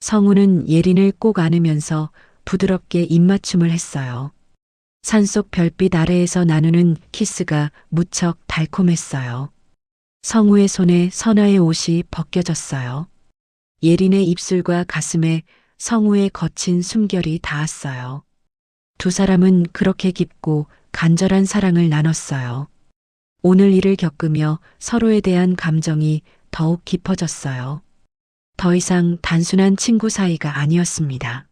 성우는 예린을 꼭 안으면서 부드럽게 입맞춤을 했어요. 산속 별빛 아래에서 나누는 키스가 무척 달콤했어요. 성우의 손에 선아의 옷이 벗겨졌어요. 예린의 입술과 가슴에 성우의 거친 숨결이 닿았어요. 두 사람은 그렇게 깊고 간절한 사랑을 나눴어요. 오늘 일을 겪으며 서로에 대한 감정이 더욱 깊어졌어요. 더 이상 단순한 친구 사이가 아니었습니다.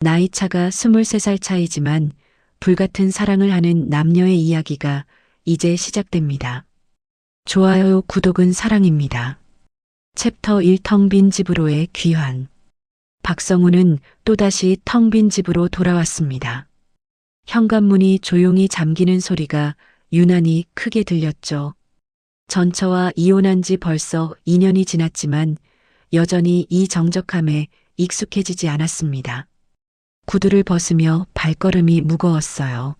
나이 차가 23살 차이지만 불같은 사랑을 하는 남녀의 이야기가 이제 시작됩니다. 좋아요, 구독은 사랑입니다. 챕터 1 텅 빈 집으로의 귀환. 박성우는 또다시 텅 빈 집으로 돌아왔습니다. 현관문이 조용히 잠기는 소리가 유난히 크게 들렸죠. 전처와 이혼한 지 벌써 2년이 지났지만 여전히 이 정적함에 익숙해지지 않았습니다. 구두를 벗으며 발걸음이 무거웠어요.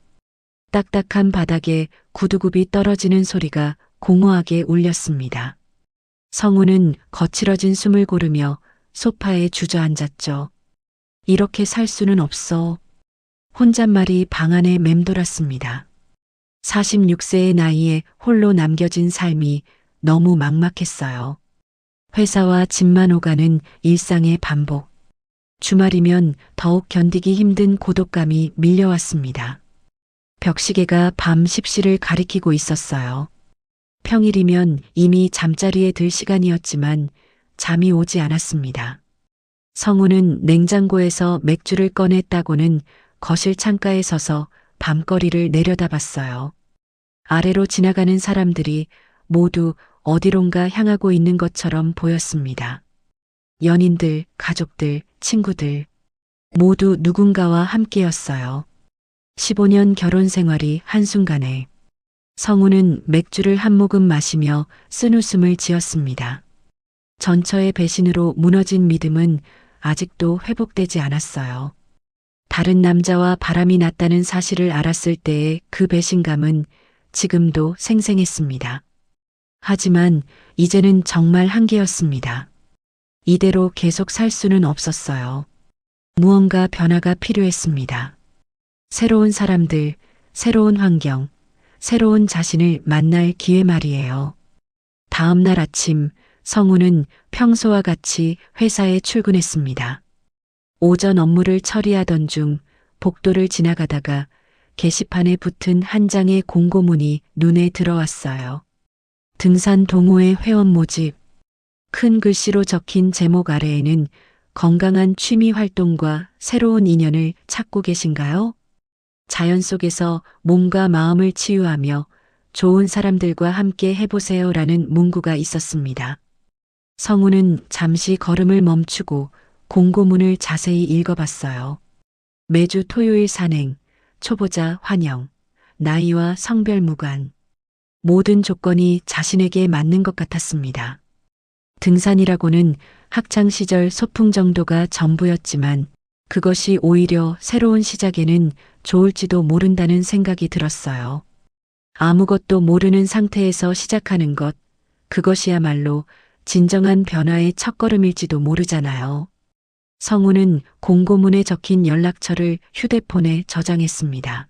딱딱한 바닥에 구두굽이 떨어지는 소리가 공허하게 울렸습니다. 성우는 거칠어진 숨을 고르며 소파에 주저앉았죠. 이렇게 살 수는 없어. 혼잣말이 방 안에 맴돌았습니다. 46세의 나이에 홀로 남겨진 삶이 너무 막막했어요. 회사와 집만 오가는 일상의 반복. 주말이면 더욱 견디기 힘든 고독감이 밀려왔습니다. 벽시계가 밤 10시를 가리키고 있었어요. 평일이면 이미 잠자리에 들 시간이었지만 잠이 오지 않았습니다. 성우는 냉장고에서 맥주를 꺼냈다고는 거실 창가에 서서 밤거리를 내려다봤어요. 아래로 지나가는 사람들이 모두 어디론가 향하고 있는 것처럼 보였습니다. 연인들, 가족들, 친구들 모두 누군가와 함께였어요. 15년 결혼 생활이 한순간에. 성우는 맥주를 한 모금 마시며 쓴웃음을 지었습니다. 전처의 배신으로 무너진 믿음은 아직도 회복되지 않았어요. 다른 남자와 바람이 났다는 사실을 알았을 때의 그 배신감은 지금도 생생했습니다. 하지만 이제는 정말 한계였습니다. 이대로 계속 살 수는 없었어요. 무언가 변화가 필요했습니다. 새로운 사람들, 새로운 환경, 새로운 자신을 만날 기회 말이에요. 다음 날 아침 성우는 평소와 같이 회사에 출근했습니다. 오전 업무를 처리하던 중 복도를 지나가다가 게시판에 붙은 한 장의 공고문이 눈에 들어왔어요. 등산 동호회 회원 모집. 큰 글씨로 적힌 제목 아래에는 건강한 취미 활동과 새로운 인연을 찾고 계신가요? 자연 속에서 몸과 마음을 치유하며 좋은 사람들과 함께 해보세요라는 문구가 있었습니다. 성우는 잠시 걸음을 멈추고 공고문을 자세히 읽어봤어요. 매주 토요일 산행, 초보자 환영, 나이와 성별 무관. 모든 조건이 자신에게 맞는 것 같았습니다. 등산이라고는 학창시절 소풍 정도가 전부였지만 그것이 오히려 새로운 시작에는 좋을지도 모른다는 생각이 들었어요. 아무것도 모르는 상태에서 시작하는 것, 그것이야말로 진정한 변화의 첫걸음일지도 모르잖아요. 성우는 공고문에 적힌 연락처를 휴대폰에 저장했습니다.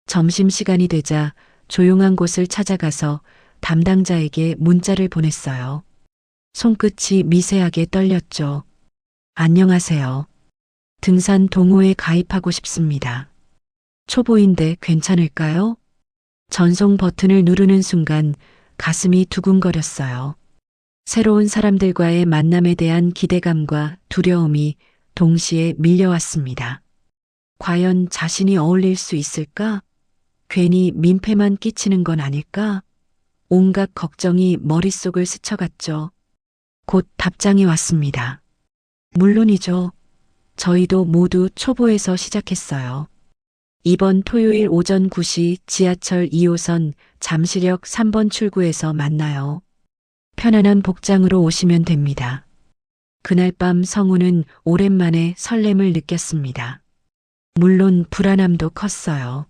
점심시간이 되자 조용한 곳을 찾아가서 담당자에게 문자를 보냈어요. 손끝이 미세하게 떨렸죠. 안녕하세요. 등산 동호회에 가입하고 싶습니다. 초보인데 괜찮을까요? 전송 버튼을 누르는 순간 가슴이 두근거렸어요. 새로운 사람들과의 만남에 대한 기대감과 두려움이 동시에 밀려왔습니다. 과연 자신이 어울릴 수 있을까? 괜히 민폐만 끼치는 건 아닐까? 온갖 걱정이 머릿속을 스쳐갔죠. 곧 답장이 왔습니다. 물론이죠. 저희도 모두 초보에서 시작했어요. 이번 토요일 오전 9시 지하철 2호선 잠시역 3번 출구에서 만나요. 편안한 복장으로 오시면 됩니다. 그날 밤 성우는 오랜만에 설렘을 느꼈습니다. 물론 불안함도 컸어요.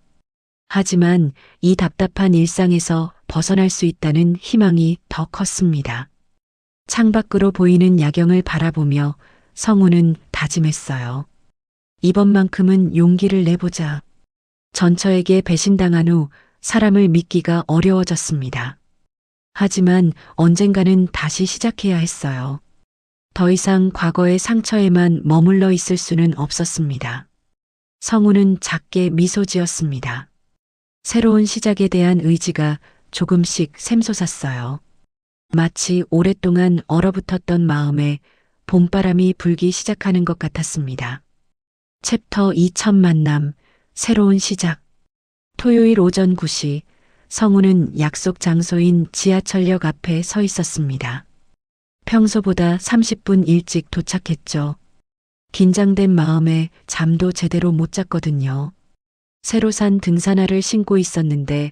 하지만 이 답답한 일상에서 벗어날 수 있다는 희망이 더 컸습니다. 창밖으로 보이는 야경을 바라보며 성우는 다짐했어요. 이번만큼은 용기를 내보자. 전처에게 배신당한 후 사람을 믿기가 어려워졌습니다. 하지만 언젠가는 다시 시작해야 했어요. 더 이상 과거의 상처에만 머물러 있을 수는 없었습니다. 성우는 작게 미소 지었습니다. 새로운 시작에 대한 의지가 조금씩 샘솟았어요. 마치 오랫동안 얼어붙었던 마음에 봄바람이 불기 시작하는 것 같았습니다. 챕터 2000 만남, 새로운 시작. 토요일 오전 9시, 성우는 약속 장소인 지하철역 앞에 서 있었습니다. 평소보다 30분 일찍 도착했죠. 긴장된 마음에 잠도 제대로 못 잤거든요. 새로 산 등산화를 신고 있었는데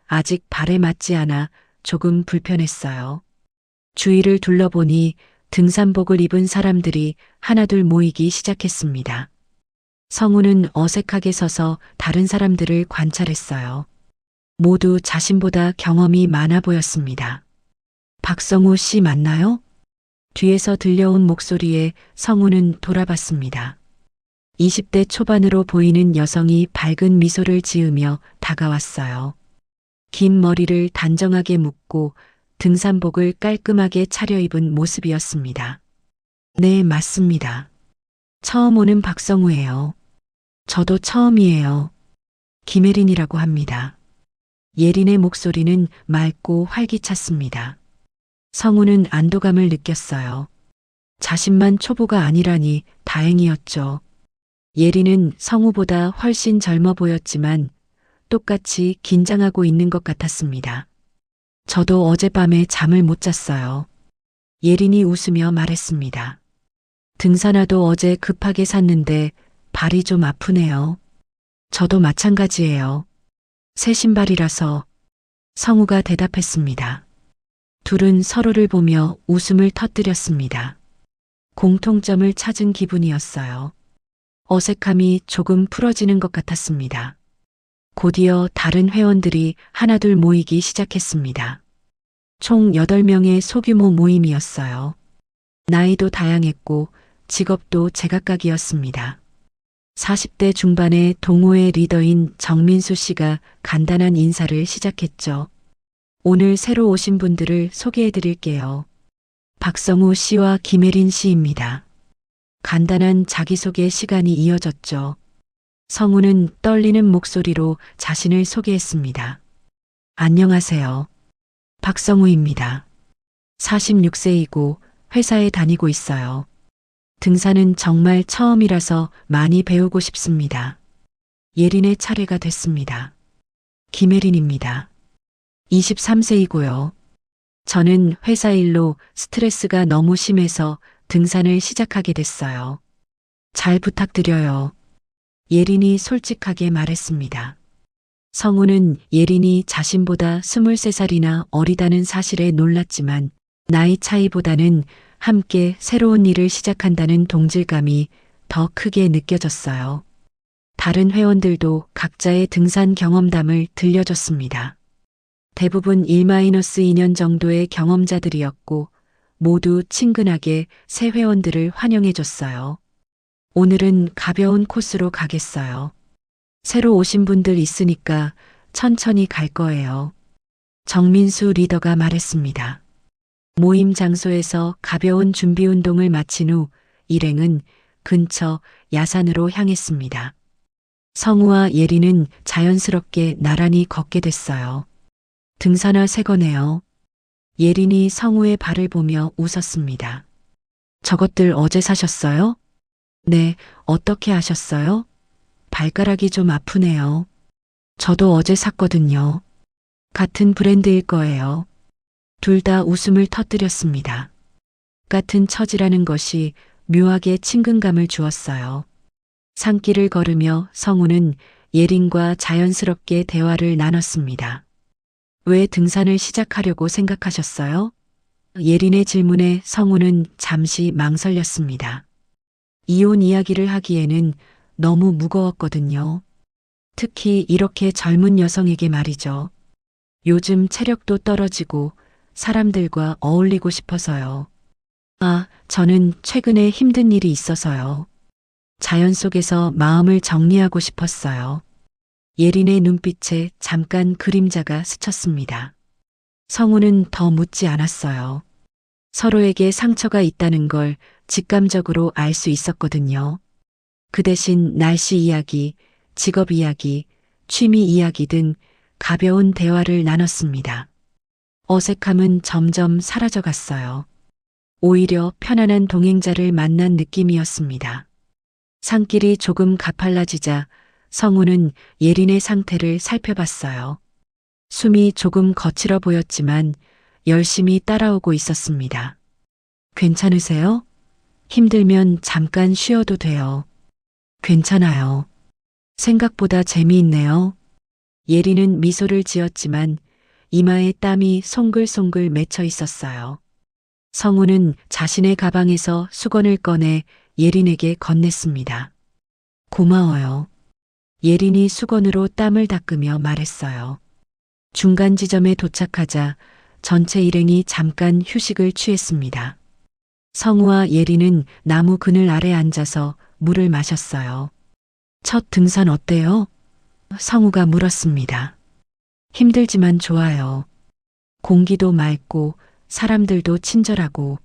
아직 발에 맞지 않아 조금 불편했어요. 주위를 둘러보니 등산복을 입은 사람들이 하나둘 모이기 시작했습니다. 성우는 어색하게 서서 다른 사람들을 관찰했어요. 모두 자신보다 경험이 많아 보였습니다. 박성우 씨 맞나요? 뒤에서 들려온 목소리에 성우는 돌아봤습니다. 20대 초반으로 보이는 여성이 밝은 미소를 지으며 다가왔어요. 긴 머리를 단정하게 묶고 등산복을 깔끔하게 차려입은 모습이었습니다. 네, 맞습니다. 처음 오는 박성우예요. 저도 처음이에요. 김혜린이라고 합니다. 예린의 목소리는 맑고 활기찼습니다. 성우는 안도감을 느꼈어요. 자신만 초보가 아니라니 다행이었죠. 예린은 성우보다 훨씬 젊어 보였지만 똑같이 긴장하고 있는 것 같았습니다. 저도 어젯밤에 잠을 못 잤어요. 예린이 웃으며 말했습니다. 등산화도 어제 급하게 샀는데 발이 좀 아프네요. 저도 마찬가지예요. 새 신발이라서. 성우가 대답했습니다. 둘은 서로를 보며 웃음을 터뜨렸습니다. 공통점을 찾은 기분이었어요. 어색함이 조금 풀어지는 것 같았습니다. 곧이어 다른 회원들이 하나둘 모이기 시작했습니다. 총 8명의 소규모 모임이었어요. 나이도 다양했고 직업도 제각각이었습니다. 40대 중반의 동호회 리더인 정민수 씨가 간단한 인사를 시작했죠. 오늘 새로 오신 분들을 소개해 드릴게요. 박성우 씨와 김혜린 씨입니다. 간단한 자기소개 시간이 이어졌죠. 성우는 떨리는 목소리로 자신을 소개했습니다. 안녕하세요. 박성우입니다. 46세이고 회사에 다니고 있어요. 등산은 정말 처음이라서 많이 배우고 싶습니다. 예린의 차례가 됐습니다. 김혜린입니다. 23세이고요. 저는 회사 일로 스트레스가 너무 심해서 등산을 시작하게 됐어요. 잘 부탁드려요. 예린이 솔직하게 말했습니다. 성우는 예린이 자신보다 23살이나 어리다는 사실에 놀랐지만 나이 차이보다는 함께 새로운 일을 시작한다는 동질감이 더 크게 느껴졌어요. 다른 회원들도 각자의 등산 경험담을 들려줬습니다. 대부분 1-2년 정도의 경험자들이었고 모두 친근하게 새 회원들을 환영해줬어요. 오늘은 가벼운 코스로 가겠어요. 새로 오신 분들 있으니까 천천히 갈 거예요. 정민수 리더가 말했습니다. 모임 장소에서 가벼운 준비 운동을 마친 후 일행은 근처 야산으로 향했습니다. 성우와 예린은 자연스럽게 나란히 걷게 됐어요. 등산화 새 거네요. 예린이 성우의 발을 보며 웃었습니다. 저것들 어제 사셨어요? 네, 어떻게 아셨어요? 발가락이 좀 아프네요. 저도 어제 샀거든요. 같은 브랜드일 거예요. 둘 다 웃음을 터뜨렸습니다. 같은 처지라는 것이 묘하게 친근감을 주었어요. 산길을 걸으며 성우는 예린과 자연스럽게 대화를 나눴습니다. 왜 등산을 시작하려고 생각하셨어요? 예린의 질문에 성우는 잠시 망설였습니다. 이혼 이야기를 하기에는 너무 무거웠거든요. 특히 이렇게 젊은 여성에게 말이죠. 요즘 체력도 떨어지고 사람들과 어울리고 싶어서요. 아, 저는 최근에 힘든 일이 있어서요. 자연 속에서 마음을 정리하고 싶었어요. 예린의 눈빛에 잠깐 그림자가 스쳤습니다. 성우는 더 묻지 않았어요. 서로에게 상처가 있다는 걸 직감적으로 알 수 있었거든요. 그 대신 날씨 이야기, 직업 이야기, 취미 이야기 등 가벼운 대화를 나눴습니다. 어색함은 점점 사라져 갔어요. 오히려 편안한 동행자를 만난 느낌이었습니다. 산길이 조금 가팔라지자 성우는 예린의 상태를 살펴봤어요. 숨이 조금 거칠어 보였지만 열심히 따라오고 있었습니다. 괜찮으세요? 힘들면 잠깐 쉬어도 돼요. 괜찮아요. 생각보다 재미있네요. 예린은 미소를 지었지만 이마에 땀이 송글송글 맺혀 있었어요. 성우는 자신의 가방에서 수건을 꺼내 예린에게 건넸습니다. 고마워요. 예린이 수건으로 땀을 닦으며 말했어요. 중간 지점에 도착하자 전체 일행이 잠깐 휴식을 취했습니다. 성우와 예린은 나무 그늘 아래 앉아서 물을 마셨어요. 첫 등산 어때요? 성우가 물었습니다. 힘들지만 좋아요. 공기도 맑고 사람들도 친절하고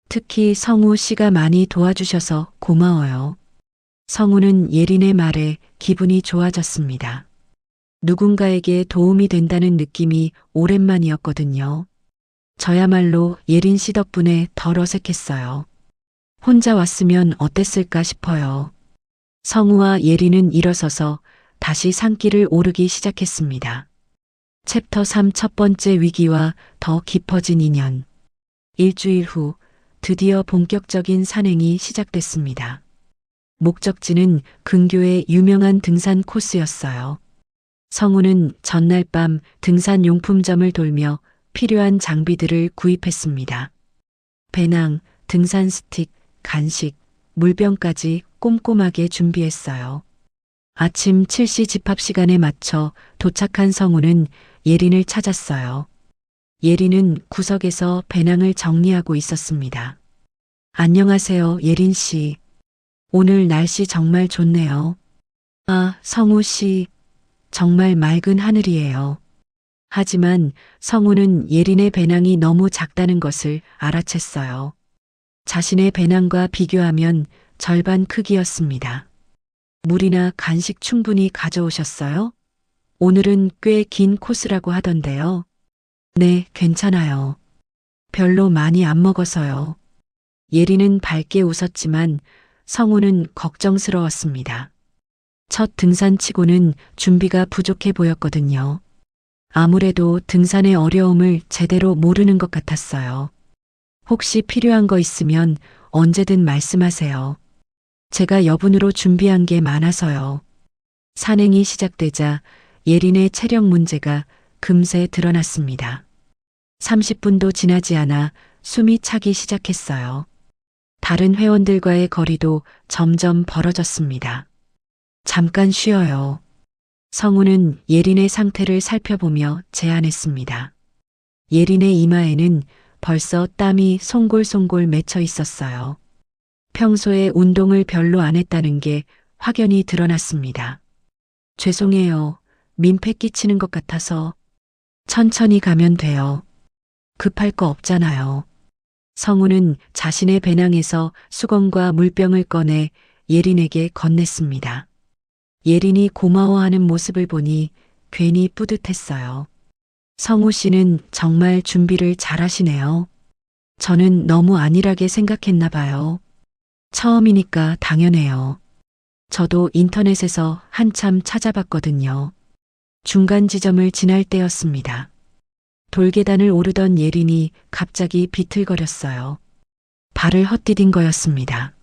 특히 성우 씨가 많이 도와주셔서 고마워요. 성우는 예린의 말에 기분이 좋아졌습니다. 누군가에게 도움이 된다는 느낌이 오랜만이었거든요. 저야말로 예린 씨 덕분에 덜 어색했어요. 혼자 왔으면 어땠을까 싶어요. 성우와 예린은 일어서서 다시 산길을 오르기 시작했습니다. 챕터 3 첫 번째 위기와 더 깊어진 인연. 일주일 후 드디어 본격적인 산행이 시작됐습니다. 목적지는 근교의 유명한 등산 코스였어요. 성우는 전날 밤 등산 용품점을 돌며 필요한 장비들을 구입했습니다. 배낭, 등산 스틱, 간식, 물병까지 꼼꼼하게 준비했어요. 아침 7시 집합 시간에 맞춰 도착한 성우는 예린을 찾았어요. 예린은 구석에서 배낭을 정리하고 있었습니다. 안녕하세요, 예린 씨. 오늘 날씨 정말 좋네요. 아, 성우 씨. 정말 맑은 하늘이에요. 하지만 성우는 예린의 배낭이 너무 작다는 것을 알아챘어요. 자신의 배낭과 비교하면 절반 크기였습니다. 물이나 간식 충분히 가져오셨어요? 오늘은 꽤 긴 코스라고 하던데요. 네, 괜찮아요. 별로 많이 안 먹어서요. 예린은 밝게 웃었지만 성우는 걱정스러웠습니다. 첫 등산치고는 준비가 부족해 보였거든요. 아무래도 등산의 어려움을 제대로 모르는 것 같았어요. 혹시 필요한 거 있으면 언제든 말씀하세요. 제가 여분으로 준비한 게 많아서요. 산행이 시작되자 예린의 체력 문제가 금세 드러났습니다. 30분도 지나지 않아 숨이 차기 시작했어요. 다른 회원들과의 거리도 점점 벌어졌습니다. 잠깐 쉬어요. 성우는 예린의 상태를 살펴보며 제안했습니다. 예린의 이마에는 벌써 땀이 송골송골 맺혀 있었어요. 평소에 운동을 별로 안 했다는 게 확연히 드러났습니다. 죄송해요. 민폐 끼치는 것 같아서. 천천히 가면 돼요. 급할 거 없잖아요. 성우는 자신의 배낭에서 수건과 물병을 꺼내 예린에게 건넸습니다. 예린이 고마워하는 모습을 보니 괜히 뿌듯했어요. 성우 씨는 정말 준비를 잘하시네요. 저는 너무 안일하게 생각했나 봐요. 처음이니까 당연해요. 저도 인터넷에서 한참 찾아봤거든요. 중간 지점을 지날 때였습니다. 돌계단을 오르던 예린이 갑자기 비틀거렸어요. 발을 헛디딘 거였습니다.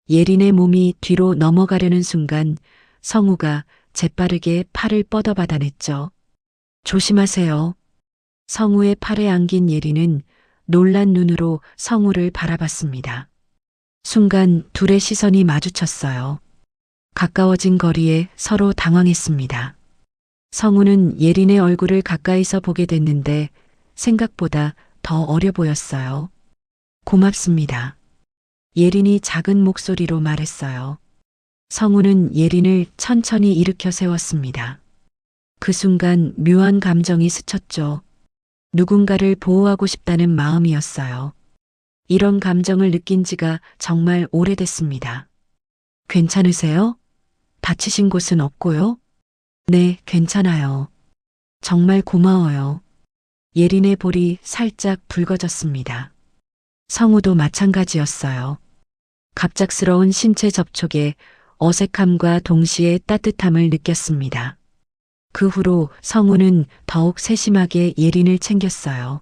예린의 몸이 뒤로 넘어가려는 순간 성우가 재빠르게 팔을 뻗어받아냈죠. 조심하세요. 성우의 팔에 안긴 예린은 놀란 눈으로 성우를 바라봤습니다. 순간 둘의 시선이 마주쳤어요. 가까워진 거리에 서로 당황했습니다. 성우는 예린의 얼굴을 가까이서 보게 됐는데 생각보다 더 어려 보였어요. 고맙습니다. 예린이 작은 목소리로 말했어요. 성우는 예린을 천천히 일으켜 세웠습니다. 그 순간 묘한 감정이 스쳤죠. 누군가를 보호하고 싶다는 마음이었어요. 이런 감정을 느낀 지가 정말 오래됐습니다. 괜찮으세요? 다치신 곳은 없고요? 네, 괜찮아요. 정말 고마워요. 예린의 볼이 살짝 붉어졌습니다. 성우도 마찬가지였어요. 갑작스러운 신체 접촉에 어색함과 동시에 따뜻함을 느꼈습니다. 그 후로 성우는 더욱 세심하게 예린을 챙겼어요.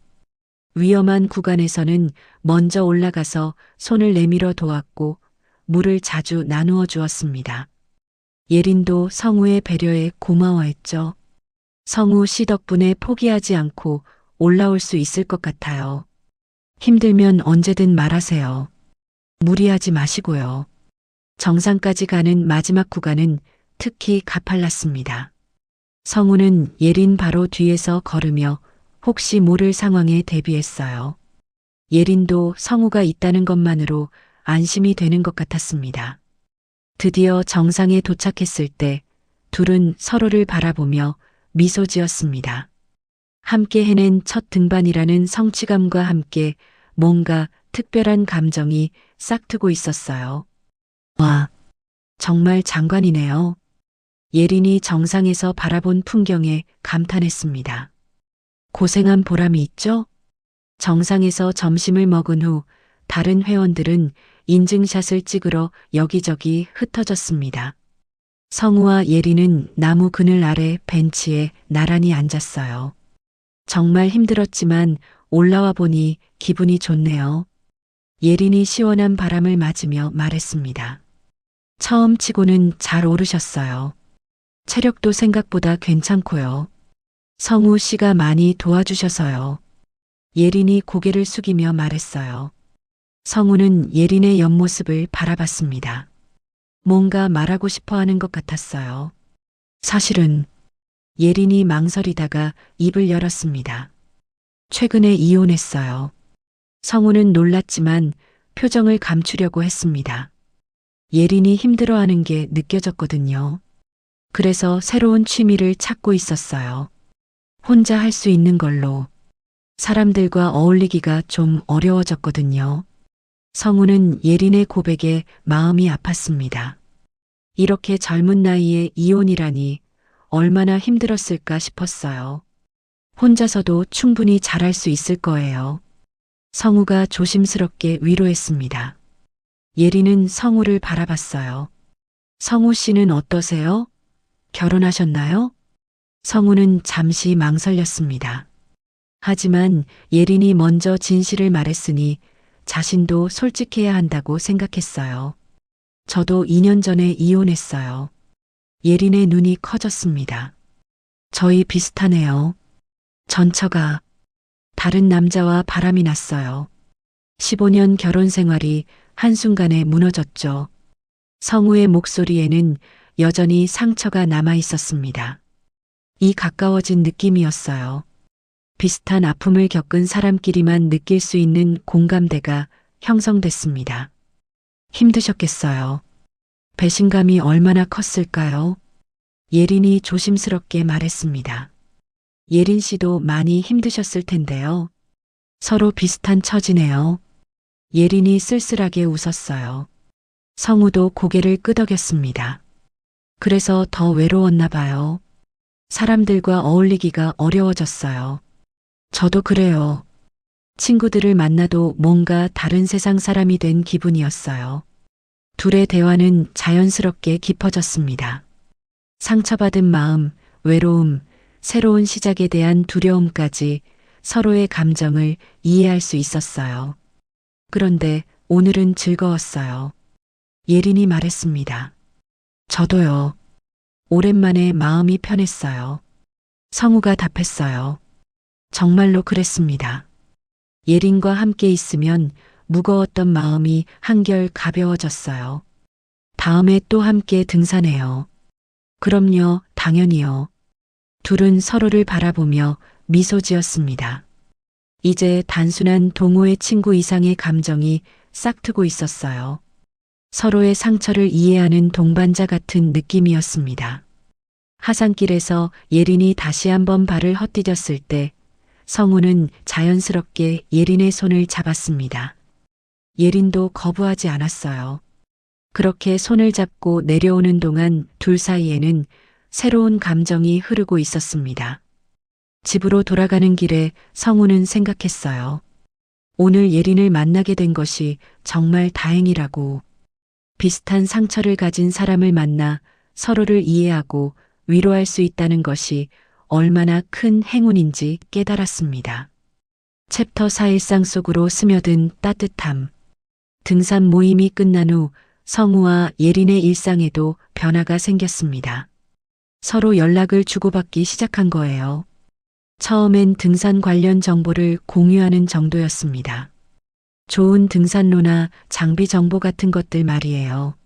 위험한 구간에서는 먼저 올라가서 손을 내밀어 도왔고 물을 자주 나누어 주었습니다. 예린도 성우의 배려에 고마워했죠. 성우 씨 덕분에 포기하지 않고 올라올 수 있을 것 같아요. 힘들면 언제든 말하세요. 무리하지 마시고요. 정상까지 가는 마지막 구간은 특히 가팔랐습니다. 성우는 예린 바로 뒤에서 걸으며 혹시 모를 상황에 대비했어요. 예린도 성우가 있다는 것만으로 안심이 되는 것 같았습니다. 드디어 정상에 도착했을 때 둘은 서로를 바라보며 미소 지었습니다. 함께 해낸 첫 등반이라는 성취감과 함께 뭔가 특별한 감정이 싹트고 있었어요. 와, 정말 장관이네요. 예린이 정상에서 바라본 풍경에 감탄했습니다. 고생한 보람이 있죠? 정상에서 점심을 먹은 후 다른 회원들은 인증샷을 찍으러 여기저기 흩어졌습니다. 성우와 예린은 나무 그늘 아래 벤치에 나란히 앉았어요. 정말 힘들었지만 올라와 보니 기분이 좋네요. 예린이 시원한 바람을 맞으며 말했습니다. 처음 치고는 잘 오르셨어요. 체력도 생각보다 괜찮고요. 성우 씨가 많이 도와주셔서요. 예린이 고개를 숙이며 말했어요. 성우는 예린의 옆모습을 바라봤습니다. 뭔가 말하고 싶어 하는 것 같았어요. 사실은 예린이 망설이다가 입을 열었습니다. 최근에 이혼했어요. 성우는 놀랐지만 표정을 감추려고 했습니다. 예린이 힘들어하는 게 느껴졌거든요. 그래서 새로운 취미를 찾고 있었어요. 혼자 할 수 있는 걸로. 사람들과 어울리기가 좀 어려워졌거든요. 성우는 예린의 고백에 마음이 아팠습니다. 이렇게 젊은 나이에 이혼이라니 얼마나 힘들었을까 싶었어요. 혼자서도 충분히 잘할 수 있을 거예요. 성우가 조심스럽게 위로했습니다. 예린은 성우를 바라봤어요. 성우 씨는 어떠세요? 결혼하셨나요? 성우는 잠시 망설였습니다. 하지만 예린이 먼저 진실을 말했으니 자신도 솔직해야 한다고 생각했어요. 저도 2년 전에 이혼했어요. 예린의 눈이 커졌습니다. 저희 비슷하네요. 전처가 다른 남자와 바람이 났어요. 15년 결혼 생활이 한순간에 무너졌죠. 성우의 목소리에는 여전히 상처가 남아 있었습니다. 이 가까워진 느낌이었어요. 비슷한 아픔을 겪은 사람끼리만 느낄 수 있는 공감대가 형성됐습니다. 힘드셨겠어요. 배신감이 얼마나 컸을까요? 예린이 조심스럽게 말했습니다. 예린 씨도 많이 힘드셨을 텐데요. 서로 비슷한 처지네요. 예린이 쓸쓸하게 웃었어요. 성우도 고개를 끄덕였습니다. 그래서 더 외로웠나 봐요. 사람들과 어울리기가 어려워졌어요. 저도 그래요. 친구들을 만나도 뭔가 다른 세상 사람이 된 기분이었어요. 둘의 대화는 자연스럽게 깊어졌습니다. 상처받은 마음, 외로움, 새로운 시작에 대한 두려움까지 서로의 감정을 이해할 수 있었어요. 그런데 오늘은 즐거웠어요. 예린이 말했습니다. 저도요. 오랜만에 마음이 편했어요. 성우가 답했어요. 정말로 그랬습니다. 예린과 함께 있으면 무거웠던 마음이 한결 가벼워졌어요. 다음에 또 함께 등산해요. 그럼요, 당연히요. 둘은 서로를 바라보며 미소 지었습니다. 이제 단순한 동호회 친구 이상의 감정이 싹트고 있었어요. 서로의 상처를 이해하는 동반자 같은 느낌이었습니다. 하산길에서 예린이 다시 한번 발을 헛디뎠을 때 성우는 자연스럽게 예린의 손을 잡았습니다. 예린도 거부하지 않았어요. 그렇게 손을 잡고 내려오는 동안 둘 사이에는 새로운 감정이 흐르고 있었습니다. 집으로 돌아가는 길에 성우는 생각했어요. 오늘 예린을 만나게 된 것이 정말 다행이라고. 비슷한 상처를 가진 사람을 만나 서로를 이해하고 위로할 수 있다는 것이 얼마나 큰 행운인지 깨달았습니다. 챕터 4 일상 속으로 스며든 따뜻함. 등산 모임이 끝난 후 성우와 예린의 일상에도 변화가 생겼습니다. 서로 연락을 주고받기 시작한 거예요. 처음엔 등산 관련 정보를 공유하는 정도였습니다. 좋은 등산로나 장비 정보 같은 것들 말이에요.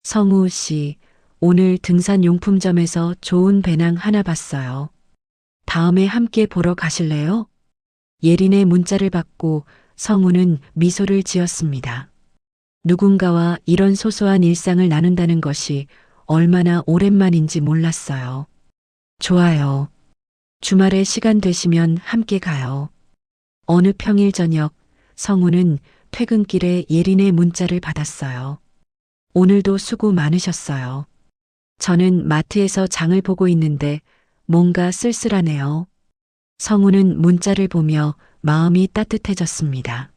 성우 씨, 오늘 등산용품점에서 좋은 배낭 하나 봤어요. 다음에 함께 보러 가실래요? 예린의 문자를 받고 성우는 미소를 지었습니다. 누군가와 이런 소소한 일상을 나눈다는 것이 얼마나 오랜만인지 몰랐어요. 좋아요. 주말에 시간 되시면 함께 가요. 어느 평일 저녁, 성우는 퇴근길에 예린의 문자를 받았어요. 오늘도 수고 많으셨어요. 저는 마트에서 장을 보고 있는데 뭔가 쓸쓸하네요. 성우는 문자를 보며 마음이 따뜻해졌습니다.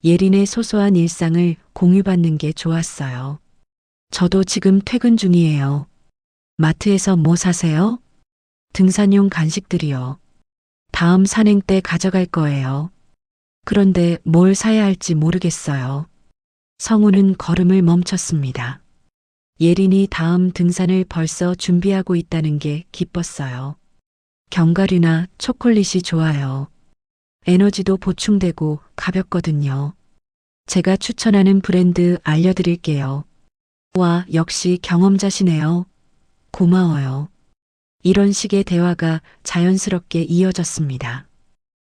예린의 소소한 일상을 공유받는 게 좋았어요. 저도 지금 퇴근 중이에요. 마트에서 뭐 사세요? 등산용 간식들이요. 다음 산행 때 가져갈 거예요. 그런데 뭘 사야 할지 모르겠어요. 성우는 걸음을 멈췄습니다. 예린이 다음 등산을 벌써 준비하고 있다는 게 기뻤어요. 견과류나 초콜릿이 좋아요. 에너지도 보충되고 가볍거든요. 제가 추천하는 브랜드 알려드릴게요. 와, 역시 경험자시네요. 고마워요. 이런 식의 대화가 자연스럽게 이어졌습니다.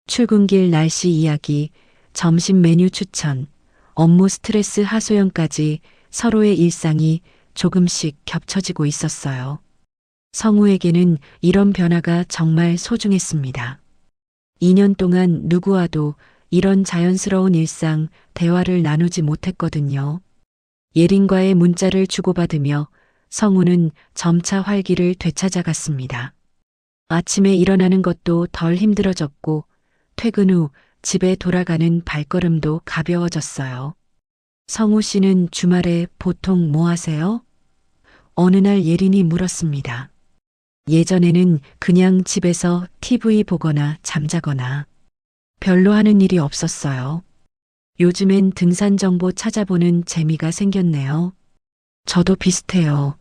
출근길 날씨 이야기, 점심 메뉴 추천, 업무 스트레스 하소연까지 서로의 일상이 조금씩 겹쳐지고 있었어요. 성우에게는 이런 변화가 정말 소중했습니다. 2년 동안 누구와도 이런 자연스러운 일상, 대화를 나누지 못했거든요. 예린과의 문자를 주고받으며 성우는 점차 활기를 되찾아갔습니다. 아침에 일어나는 것도 덜 힘들어졌고 퇴근 후 집에 돌아가는 발걸음도 가벼워졌어요. 성우 씨는 주말에 보통 뭐 하세요? 어느 날 예린이 물었습니다. 예전에는 그냥 집에서 TV 보거나 잠자거나 별로 하는 일이 없었어요. 요즘엔 등산 정보 찾아보는 재미가 생겼네요. 저도 비슷해요.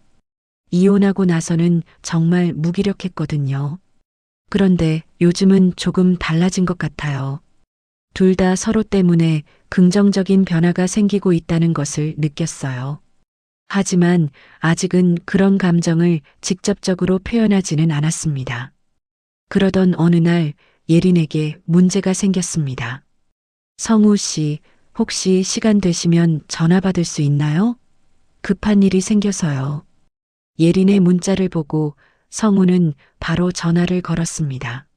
이혼하고 나서는 정말 무기력했거든요. 그런데 요즘은 조금 달라진 것 같아요. 둘 다 서로 때문에 긍정적인 변화가 생기고 있다는 것을 느꼈어요. 하지만 아직은 그런 감정을 직접적으로 표현하지는 않았습니다. 그러던 어느 날 예린에게 문제가 생겼습니다. 성우 씨, 혹시 시간 되시면 전화 받을 수 있나요? 급한 일이 생겨서요. 예린의 문자를 보고 성우는 바로 전화를 걸었습니다.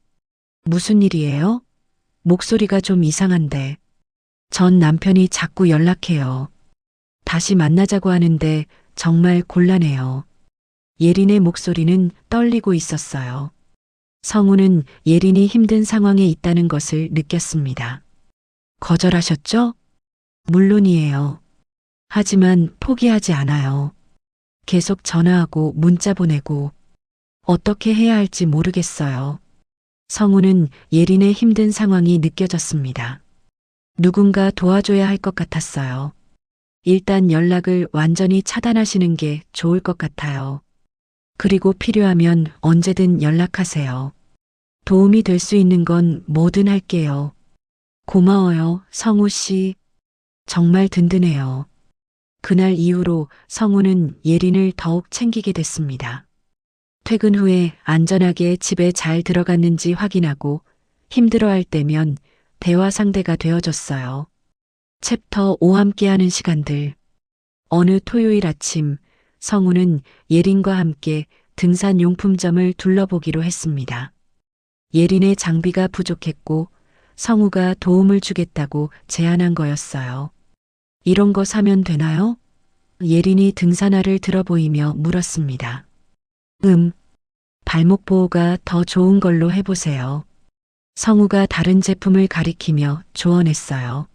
무슨 일이에요? 목소리가 좀 이상한데. 전 남편이 자꾸 연락해요. 다시 만나자고 하는데 정말 곤란해요. 예린의 목소리는 떨리고 있었어요. 성우는 예린이 힘든 상황에 있다는 것을 느꼈습니다. 거절하셨죠? 물론이에요. 하지만 포기하지 않아요. 계속 전화하고 문자 보내고 어떻게 해야 할지 모르겠어요. 성우는 예린의 힘든 상황이 느껴졌습니다. 누군가 도와줘야 할 것 같았어요. 일단 연락을 완전히 차단하시는 게 좋을 것 같아요. 그리고 필요하면 언제든 연락하세요. 도움이 될 수 있는 건 뭐든 할게요. 고마워요, 성우 씨. 정말 든든해요. 그날 이후로 성우는 예린을 더욱 챙기게 됐습니다. 퇴근 후에 안전하게 집에 잘 들어갔는지 확인하고 힘들어할 때면 대화 상대가 되어줬어요. 챕터 5 함께하는 시간들. 어느 토요일 아침, 성우는 예린과 함께 등산 용품점을 둘러보기로 했습니다. 예린의 장비가 부족했고 성우가 도움을 주겠다고 제안한 거였어요. 이런 거 사면 되나요? 예린이 등산화를 들어 보이며 물었습니다. 발목 보호가 더 좋은 걸로 해보세요. 성우가 다른 제품을 가리키며 조언했어요.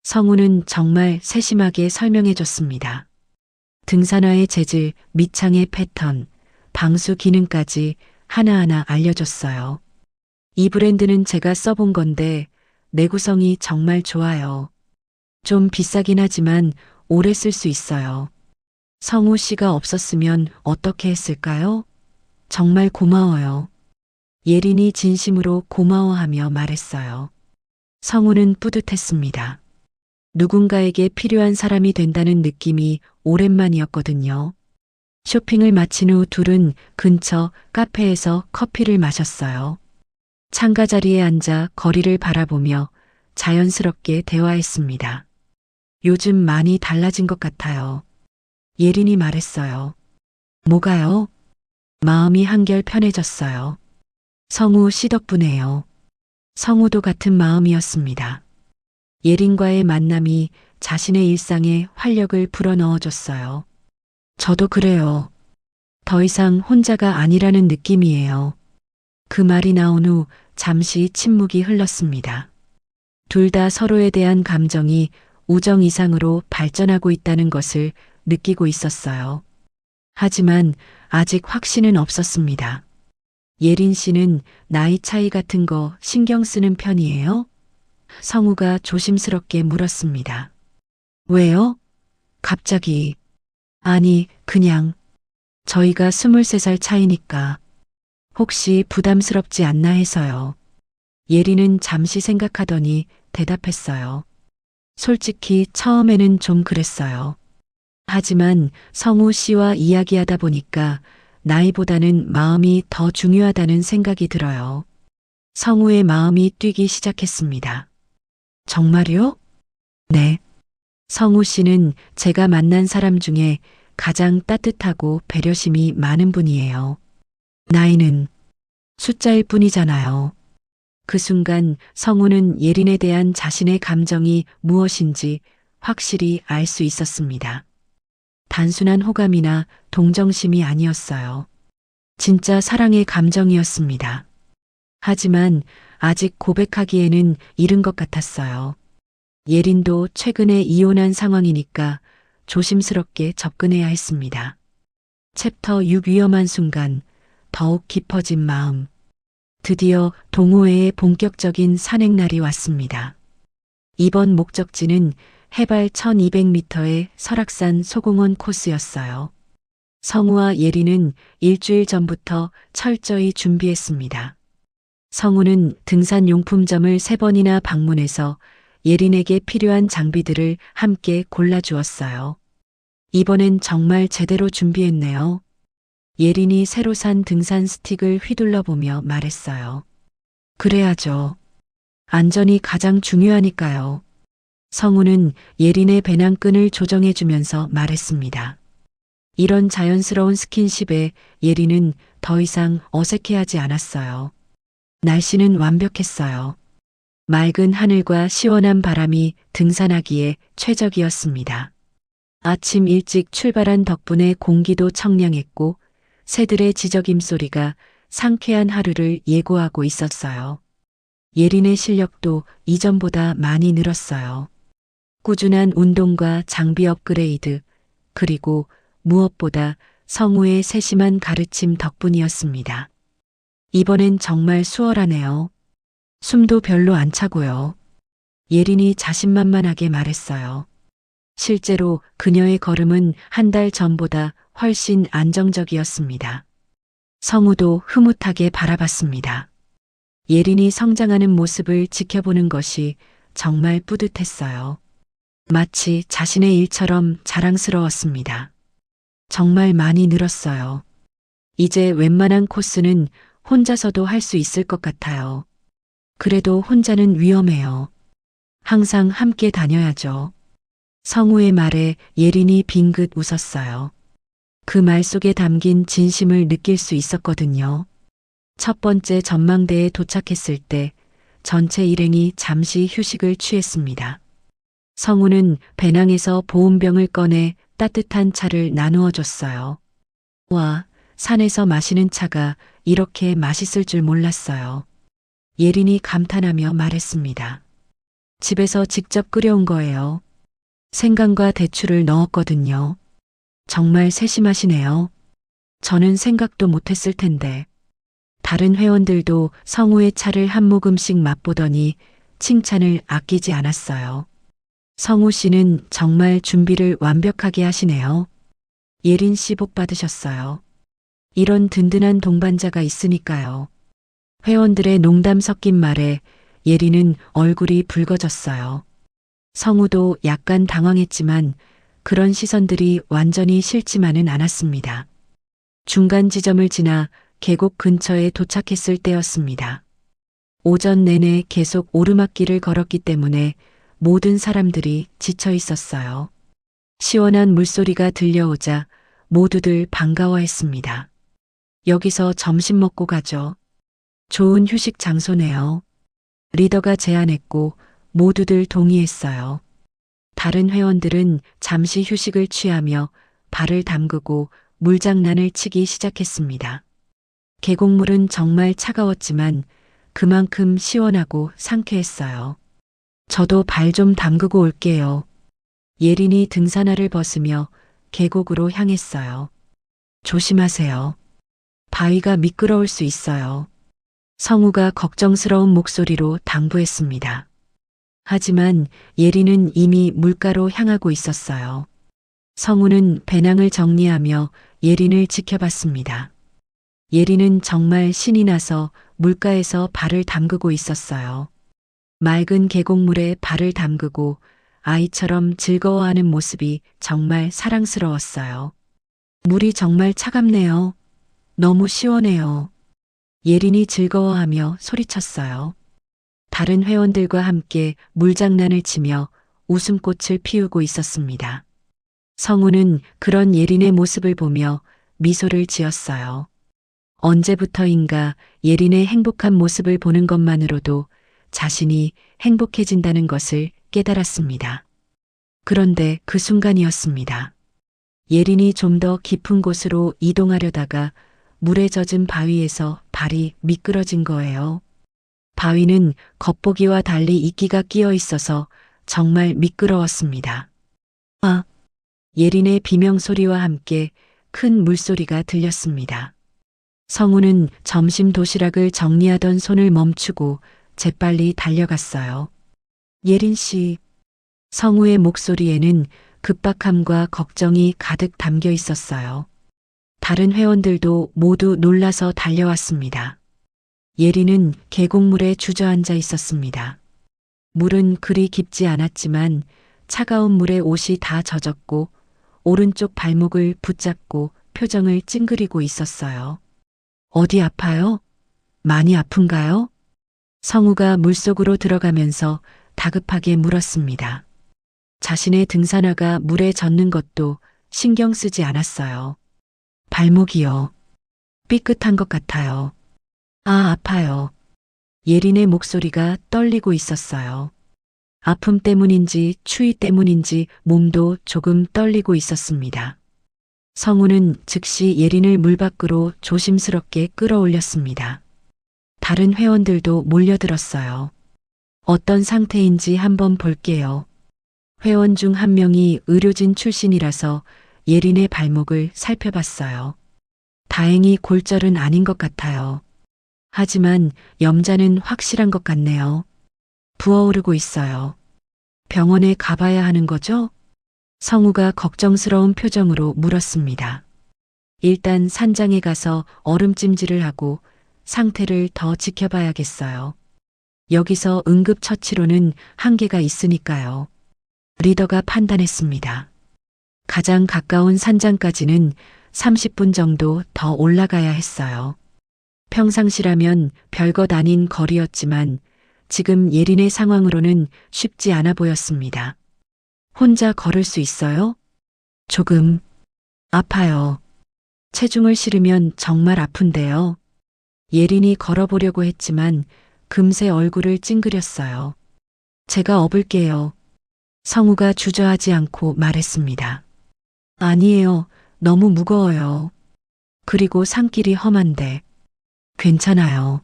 성우는 정말 세심하게 설명해 줬습니다. 등산화의 재질, 밑창의 패턴, 방수 기능까지 하나하나 알려줬어요. 이 브랜드는 제가 써본 건데 내구성이 정말 좋아요. 좀 비싸긴 하지만 오래 쓸 수 있어요. 성우 씨가 없었으면 어떻게 했을까요? 정말 고마워요. 예린이 진심으로 고마워하며 말했어요. 성우는 뿌듯했습니다. 누군가에게 필요한 사람이 된다는 느낌이 오랜만이었거든요. 쇼핑을 마친 후 둘은 근처 카페에서 커피를 마셨어요. 창가 자리에 앉아 거리를 바라보며 자연스럽게 대화했습니다. 요즘 많이 달라진 것 같아요. 예린이 말했어요. 뭐가요? 마음이 한결 편해졌어요. 성우 씨 덕분에요. 성우도 같은 마음이었습니다. 예린과의 만남이 자신의 일상에 활력을 불어넣어줬어요. 저도 그래요. 더 이상 혼자가 아니라는 느낌이에요. 그 말이 나온 후 잠시 침묵이 흘렀습니다. 둘 다 서로에 대한 감정이 우정 이상으로 발전하고 있다는 것을 느끼고 있었어요. 하지만 아직 확신은 없었습니다. 예린 씨는 나이 차이 같은 거 신경 쓰는 편이에요? 성우가 조심스럽게 물었습니다. 왜요? 갑자기. 아니, 그냥. 저희가 23살 차이니까. 혹시 부담스럽지 않나 해서요. 예린은 잠시 생각하더니 대답했어요. 솔직히 처음에는 좀 그랬어요. 하지만 성우 씨와 이야기하다 보니까 나이보다는 마음이 더 중요하다는 생각이 들어요. 성우의 마음이 뛰기 시작했습니다. 정말요? 네. 성우 씨는 제가 만난 사람 중에 가장 따뜻하고 배려심이 많은 분이에요. 나이는 숫자일 뿐이잖아요. 그 순간 성우는 예린에 대한 자신의 감정이 무엇인지 확실히 알 수 있었습니다. 단순한 호감이나 동정심이 아니었어요. 진짜 사랑의 감정이었습니다. 하지만 아직 고백하기에는 이른 것 같았어요. 예린도 최근에 이혼한 상황이니까 조심스럽게 접근해야 했습니다. 챕터 6 위험한 순간, 더욱 깊어진 마음. 드디어 동호회의 본격적인 산행날이 왔습니다. 이번 목적지는 해발 1200m의 설악산 소공원 코스였어요. 성우와 예린은 일주일 전부터 철저히 준비했습니다. 성우는 등산용품점을 3번이나 방문해서 예린에게 필요한 장비들을 함께 골라주었어요. 이번엔 정말 제대로 준비했네요. 예린이 새로 산 등산 스틱을 휘둘러 보며 말했어요. 그래야죠. 안전이 가장 중요하니까요. 성우는 예린의 배낭끈을 조정해주면서 말했습니다. 이런 자연스러운 스킨십에 예린은 더 이상 어색해하지 않았어요. 날씨는 완벽했어요. 맑은 하늘과 시원한 바람이 등산하기에 최적이었습니다. 아침 일찍 출발한 덕분에 공기도 청량했고 새들의 지저귐 소리가 상쾌한 하루를 예고하고 있었어요. 예린의 실력도 이전보다 많이 늘었어요. 꾸준한 운동과 장비 업그레이드, 그리고 무엇보다 성우의 세심한 가르침 덕분이었습니다. 이번엔 정말 수월하네요. 숨도 별로 안 차고요. 예린이 자신만만하게 말했어요. 실제로 그녀의 걸음은 한 달 전보다 훨씬 안정적이었습니다. 성우도 흐뭇하게 바라봤습니다. 예린이 성장하는 모습을 지켜보는 것이 정말 뿌듯했어요. 마치 자신의 일처럼 자랑스러웠습니다. 정말 많이 늘었어요. 이제 웬만한 코스는 혼자서도 할 수 있을 것 같아요. 그래도 혼자는 위험해요. 항상 함께 다녀야죠. 성우의 말에 예린이 빙긋 웃었어요. 그 말 속에 담긴 진심을 느낄 수 있었거든요. 첫 번째 전망대에 도착했을 때 전체 일행이 잠시 휴식을 취했습니다. 성우는 배낭에서 보온병을 꺼내 따뜻한 차를 나누어 줬어요. 와, 산에서 마시는 차가 이렇게 맛있을 줄 몰랐어요. 예린이 감탄하며 말했습니다. 집에서 직접 끓여온 거예요. 생강과 대추를 넣었거든요. 정말 세심하시네요. 저는 생각도 못했을 텐데. 다른 회원들도 성우의 차를 한 모금씩 맛보더니 칭찬을 아끼지 않았어요. 성우 씨는 정말 준비를 완벽하게 하시네요. 예린 씨 복 받으셨어요. 이런 든든한 동반자가 있으니까요. 회원들의 농담 섞인 말에 예린은 얼굴이 붉어졌어요. 성우도 약간 당황했지만 그런 시선들이 완전히 싫지만은 않았습니다. 중간 지점을 지나 계곡 근처에 도착했을 때였습니다. 오전 내내 계속 오르막길을 걸었기 때문에 모든 사람들이 지쳐 있었어요. 시원한 물소리가 들려오자 모두들 반가워했습니다. 여기서 점심 먹고 가죠. 좋은 휴식 장소네요. 리더가 제안했고 모두들 동의했어요. 다른 회원들은 잠시 휴식을 취하며 발을 담그고 물장난을 치기 시작했습니다. 계곡물은 정말 차가웠지만 그만큼 시원하고 상쾌했어요. 저도 발 좀 담그고 올게요. 예린이 등산화를 벗으며 계곡으로 향했어요. 조심하세요. 바위가 미끄러울 수 있어요. 성우가 걱정스러운 목소리로 당부했습니다. 하지만 예린은 이미 물가로 향하고 있었어요. 성우는 배낭을 정리하며 예린을 지켜봤습니다. 예린은 정말 신이 나서 물가에서 발을 담그고 있었어요. 맑은 계곡물에 발을 담그고 아이처럼 즐거워하는 모습이 정말 사랑스러웠어요. 물이 정말 차갑네요. 너무 시원해요. 예린이 즐거워하며 소리쳤어요. 다른 회원들과 함께 물장난을 치며 웃음꽃을 피우고 있었습니다. 성우는 그런 예린의 모습을 보며 미소를 지었어요. 언제부터인가 예린의 행복한 모습을 보는 것만으로도 자신이 행복해진다는 것을 깨달았습니다. 그런데 그 순간이었습니다. 예린이 좀 더 깊은 곳으로 이동하려다가 물에 젖은 바위에서 발이 미끄러진 거예요. 바위는 겉보기와 달리 이끼가 끼어 있어서 정말 미끄러웠습니다. 아! 예린의 비명소리와 함께 큰 물소리가 들렸습니다. 성우는 점심 도시락을 정리하던 손을 멈추고 재빨리 달려갔어요. 예린 씨. 성우의 목소리에는 급박함과 걱정이 가득 담겨 있었어요. 다른 회원들도 모두 놀라서 달려왔습니다. 예린은 계곡물에 주저앉아 있었습니다. 물은 그리 깊지 않았지만 차가운 물에 옷이 다 젖었고 오른쪽 발목을 붙잡고 표정을 찡그리고 있었어요. 어디 아파요? 많이 아픈가요? 성우가 물속으로 들어가면서 다급하게 물었습니다. 자신의 등산화가 물에 젖는 것도 신경 쓰지 않았어요. 발목이요. 삐끗한 것 같아요. 아, 아파요. 예린의 목소리가 떨리고 있었어요. 아픔 때문인지 추위 때문인지 몸도 조금 떨리고 있었습니다. 성우는 즉시 예린을 물 밖으로 조심스럽게 끌어올렸습니다. 다른 회원들도 몰려들었어요. 어떤 상태인지 한번 볼게요. 회원 중 한 명이 의료진 출신이라서 예린의 발목을 살펴봤어요. 다행히 골절은 아닌 것 같아요. 하지만 염자는 확실한 것 같네요. 부어오르고 있어요. 병원에 가봐야 하는 거죠? 성우가 걱정스러운 표정으로 물었습니다. 일단 산장에 가서 얼음찜질을 하고 상태를 더 지켜봐야겠어요. 여기서 응급처치로는 한계가 있으니까요. 리더가 판단했습니다. 가장 가까운 산장까지는 30분 정도 더 올라가야 했어요. 평상시라면 별것 아닌 거리였지만 지금 예린의 상황으로는 쉽지 않아 보였습니다. 혼자 걸을 수 있어요? 조금 아파요. 체중을 실으면 정말 아픈데요. 예린이 걸어보려고 했지만 금세 얼굴을 찡그렸어요. 제가 업을게요. 성우가 주저하지 않고 말했습니다. 아니에요. 너무 무거워요. 그리고 산길이 험한데. 괜찮아요.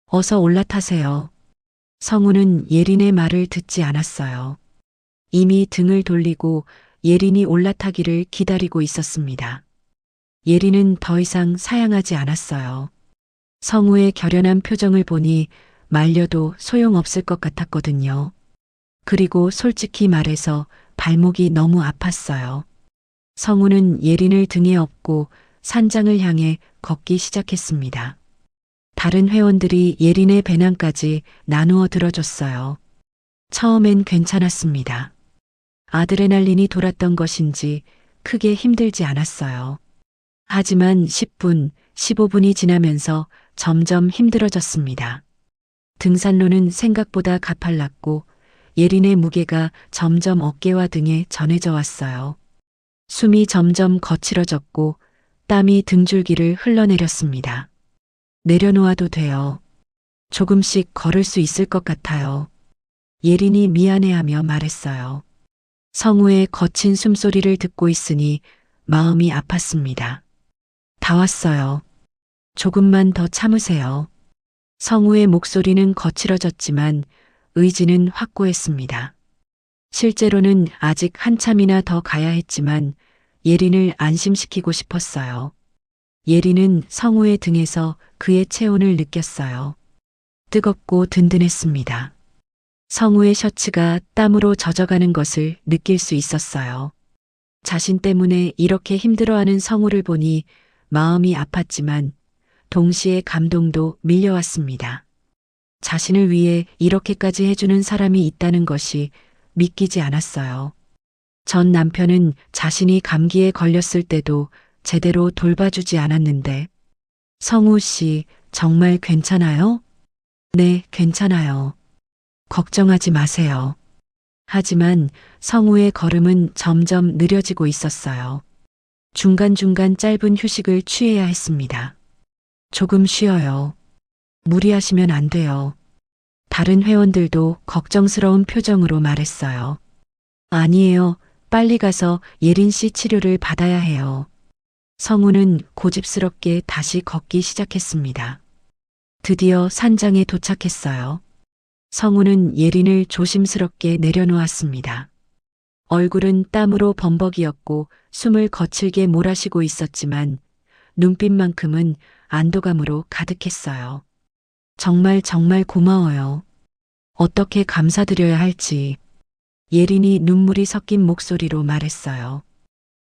어서 올라타세요. 성우는 예린의 말을 듣지 않았어요. 이미 등을 돌리고 예린이 올라타기를 기다리고 있었습니다. 예린은 더 이상 사양하지 않았어요. 성우의 결연한 표정을 보니 말려도 소용없을 것 같았거든요. 그리고 솔직히 말해서 발목이 너무 아팠어요. 성우는 예린을 등에 업고 산장을 향해 걷기 시작했습니다. 다른 회원들이 예린의 배낭까지 나누어 들어줬어요. 처음엔 괜찮았습니다. 아드레날린이 돌았던 것인지 크게 힘들지 않았어요. 하지만 10분, 15분이 지나면서 점점 힘들어졌습니다. 등산로는 생각보다 가팔랐고 예린의 무게가 점점 어깨와 등에 전해져 왔어요. 숨이 점점 거칠어졌고 땀이 등줄기를 흘러내렸습니다. 내려놓아도 돼요. 조금씩 걸을 수 있을 것 같아요. 예린이 미안해하며 말했어요. 성우의 거친 숨소리를 듣고 있으니 마음이 아팠습니다. 다 왔어요. 조금만 더 참으세요. 성우의 목소리는 거칠어졌지만 의지는 확고했습니다. 실제로는 아직 한참이나 더 가야 했지만 예린을 안심시키고 싶었어요. 예린은 성우의 등에서 그의 체온을 느꼈어요. 뜨겁고 든든했습니다. 성우의 셔츠가 땀으로 젖어가는 것을 느낄 수 있었어요. 자신 때문에 이렇게 힘들어하는 성우를 보니 마음이 아팠지만 동시에 감동도 밀려왔습니다. 자신을 위해 이렇게까지 해주는 사람이 있다는 것이 믿기지 않았어요. 전 남편은 자신이 감기에 걸렸을 때도 제대로 돌봐주지 않았는데, 성우 씨, 정말 괜찮아요? 네, 괜찮아요. 걱정하지 마세요. 하지만 성우의 걸음은 점점 느려지고 있었어요. 중간중간 짧은 휴식을 취해야 했습니다. 조금 쉬어요. 무리하시면 안 돼요. 다른 회원들도 걱정스러운 표정으로 말했어요. 아니에요. 빨리 가서 예린 씨 치료를 받아야 해요. 성우는 고집스럽게 다시 걷기 시작했습니다. 드디어 산장에 도착했어요. 성우는 예린을 조심스럽게 내려놓았습니다. 얼굴은 땀으로 범벅이었고 숨을 거칠게 몰아쉬고 있었지만 눈빛만큼은 안도감으로 가득했어요. 정말 고마워요. 어떻게 감사드려야 할지. 예린이 눈물이 섞인 목소리로 말했어요.